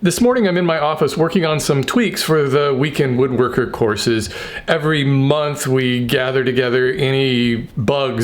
This morning I'm in my office working on some tweaks for the Weekend Woodworker courses. Every month we gather together any bug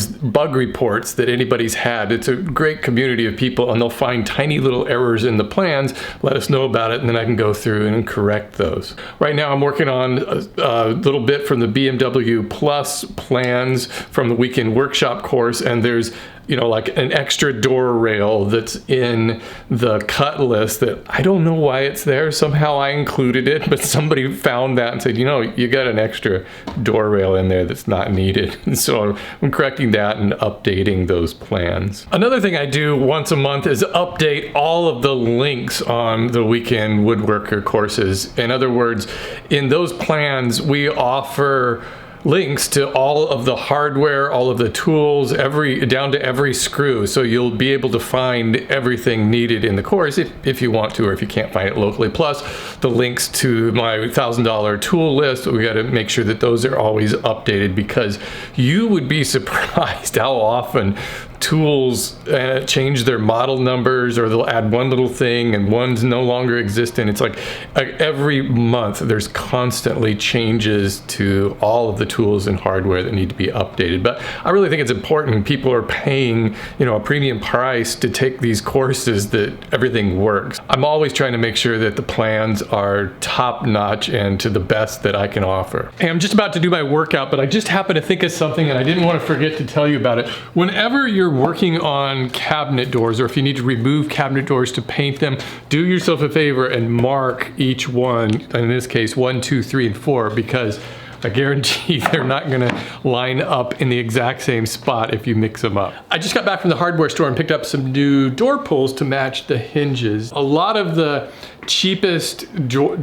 reports that anybody's had. It's a great community of people and they'll find tiny little errors in the plans, let us know about it, and then I can go through and correct those. Right now I'm working on a little bit from the BMW Plus plans from the Weekend Workshop course, and there's like an extra door rail that's in the cut list that I don't know why it's there. Somehow I included it, but somebody found that and said, you got an extra door rail in there that's not needed. And so I'm correcting that and updating those plans. Another thing I do once a month is update all of the links on the Weekend Woodworker courses. In other words, in those plans, we offer links to all of the hardware, all of the tools, down to every screw. So you'll be able to find everything needed in the course if you want to, or if you can't find it locally. Plus the links to my $1,000 tool list. We got to make sure that those are always updated, because you would be surprised how often tools change their model numbers, or they'll add one little thing and one's no longer existent. It's like every month there's constantly changes to all of the tools and hardware that need to be updated. But I really think it's important. People are paying a premium price to take these courses, that everything works. I'm always trying to make sure that the plans are top notch and to the best that I can offer. Hey, I'm just about to do my workout, but I just happened to think of something and I didn't want to forget to tell you about it. Whenever you're working on cabinet doors, or if you need to remove cabinet doors to paint them, do yourself a favor and mark each one, in this case 1, 2, 3, and 4, because I guarantee they're not gonna line up in the exact same spot if you mix them up. I just got back from the hardware store and picked up some new door pulls to match the hinges. A lot of the cheapest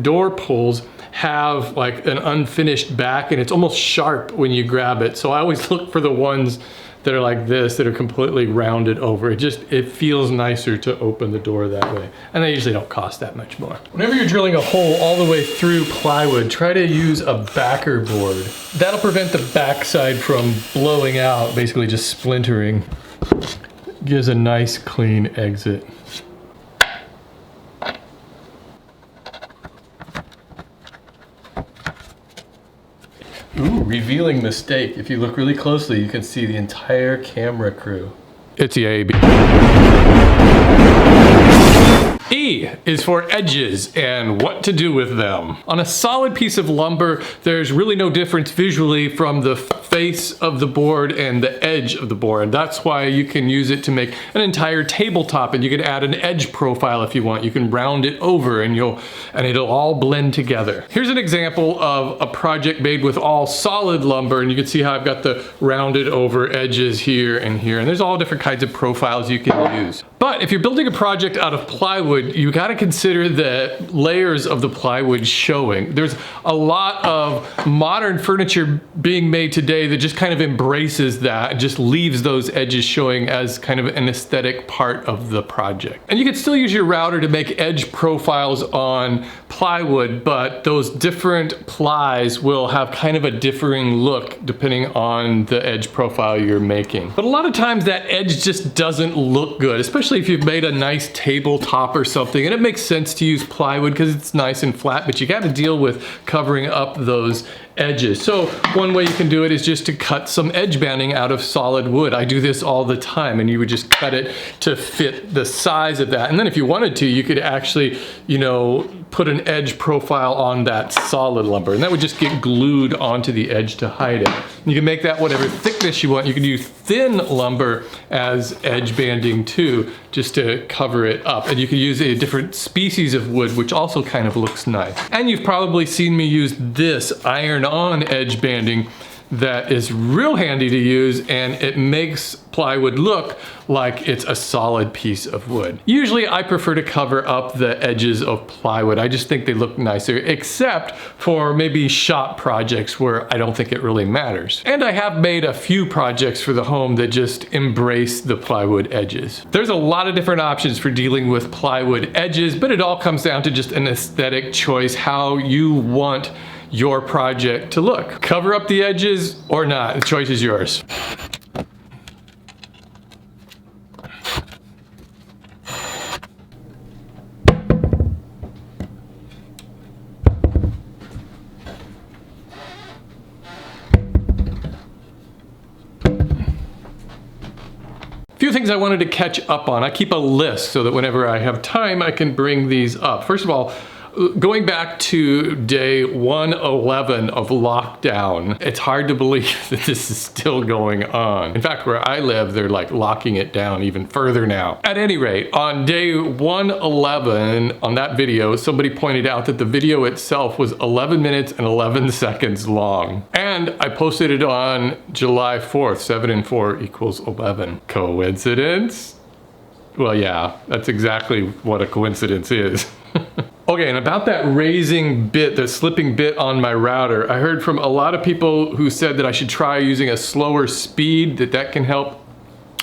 door pulls have like an unfinished back and it's almost sharp when you grab it. So I always look for the ones that are like this, that are completely rounded over. It feels nicer to open the door that way. And they usually don't cost that much more. Whenever you're drilling a hole all the way through plywood, try to use a backer board. That'll prevent the backside from blowing out, basically just splintering. Gives a nice clean exit. Ooh, revealing mistake. If you look really closely, you can see the entire camera crew. It's the AB. E is for edges and what to do with them. On a solid piece of lumber, there's really no difference visually from the face of the board and the edge of the board. That's why you can use it to make an entire tabletop, and you can add an edge profile if you want. You can round it over and it'll all blend together. Here's an example of a project made with all solid lumber, and you can see how I've got the rounded over edges here and here, and there's all different kinds of profiles you can use. But if you're building a project out of plywood, you got to consider the layers of the plywood showing. There's a lot of modern furniture being made today that just kind of embraces that and just leaves those edges showing as kind of an aesthetic part of the project. And you can still use your router to make edge profiles on plywood, but those different plies will have kind of a differing look depending on the edge profile you're making. But a lot of times that edge just doesn't look good, especially if you've made a nice tabletop or something, and it makes sense to use plywood because it's nice and flat, but you got to deal with covering up those edges. So one way you can do it is just to cut some edge banding out of solid wood. I do this all the time, and you would just cut it to fit the size of that. And then if you wanted to, you could actually, put an edge profile on that solid lumber, and that would just get glued onto the edge to hide it. You can make that whatever thickness you want. You can use thin lumber as edge banding too, just to cover it up. And you can use a different species of wood, which also kind of looks nice. And you've probably seen me use this iron-on edge banding that is real handy to use, and it makes plywood look like it's a solid piece of wood. Usually I prefer to cover up the edges of plywood. I just think they look nicer, except for maybe shop projects where I don't think it really matters. And I have made a few projects for the home that just embrace the plywood edges. There's a lot of different options for dealing with plywood edges, but it all comes down to just an aesthetic choice, how you want your project to look. Cover up the edges or not, the choice is yours. things I wanted to catch up on. I keep a list so that whenever I have time, I can bring these up. First of all, going back to day 111 of lockdown, it's hard to believe that this is still going on. In fact, where I live, they're like locking it down even further now. At any rate, on day 111, on that video, somebody pointed out that the video itself was 11 minutes and 11 seconds long. And I posted it on July 4th, 7 and 4 equals 11. Coincidence? Well, yeah, that's exactly what a coincidence is. Okay, and about that raising bit, the slipping bit on my router, I heard from a lot of people who said that I should try using a slower speed, that can help.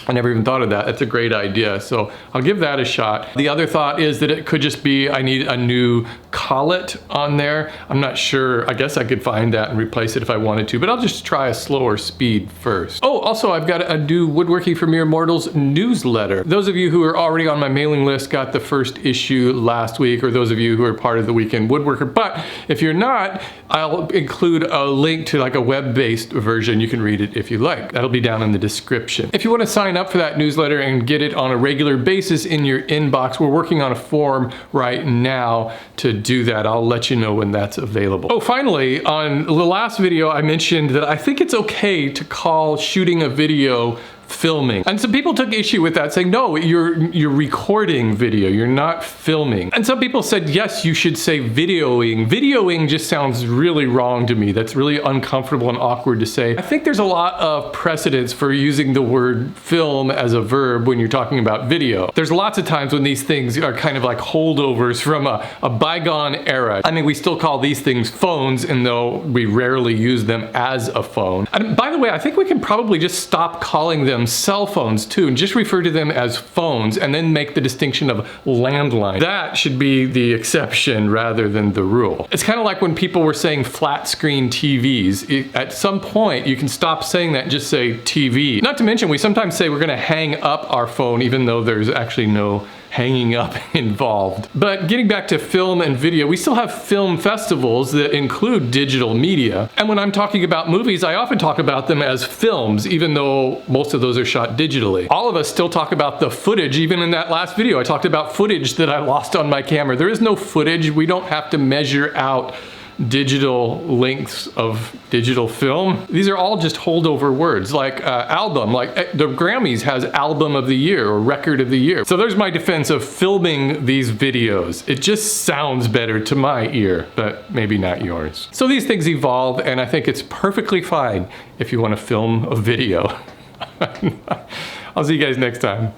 I never even thought of that. That's a great idea. So I'll give that a shot. The other thought is that it could just be I need a new collet on there. I'm not sure. I guess I could find that and replace it if I wanted to, but I'll just try a slower speed first. Oh, also I've got a new Woodworking for Mere Mortals newsletter. Those of you who are already on my mailing list got the first issue last week, or those of you who are part of the Weekend Woodworker. But if you're not, I'll include a link to like a web-based version. You can read it if you like. That'll be down in the description. If you want to sign up for that newsletter and get it on a regular basis in your inbox, we're working on a form right now to do that. I'll let you know when that's available. Oh, finally, on the last video, I mentioned that I think it's okay to call shooting a video filming. And some people took issue with that, saying, no, you're recording video, you're not filming. And some people said, yes, you should say videoing. Videoing just sounds really wrong to me. That's really uncomfortable and awkward to say. I think there's a lot of precedence for using the word film as a verb when you're talking about video. There's lots of times when these things are kind of like holdovers from a bygone era. I mean, we still call these things phones, and though we rarely use them as a phone. And by the way, I think we can probably just stop calling them cell phones too, and just refer to them as phones, and then make the distinction of landline. That should be the exception rather than the rule. It's kind of like when people were saying flat screen TVs. At some point, you can stop saying that and just say TV. Not to mention, we sometimes say we're gonna hang up our phone, even though there's actually no hanging up involved. But getting back to film and video, we still have film festivals that include digital media. And when I'm talking about movies, I often talk about them as films, even though most of those are shot digitally. All of us still talk about the footage. Even in that last video, I talked about footage that I lost on my camera. There is no footage. We don't have to measure out digital lengths of digital film. These are all just holdover words, like album, like the Grammys has album of the year or record of the year. So there's my defense of filming these videos. It just sounds better to my ear, but maybe not yours. So these things evolve, and I think it's perfectly fine if you want to film a video. I'll see you guys next time.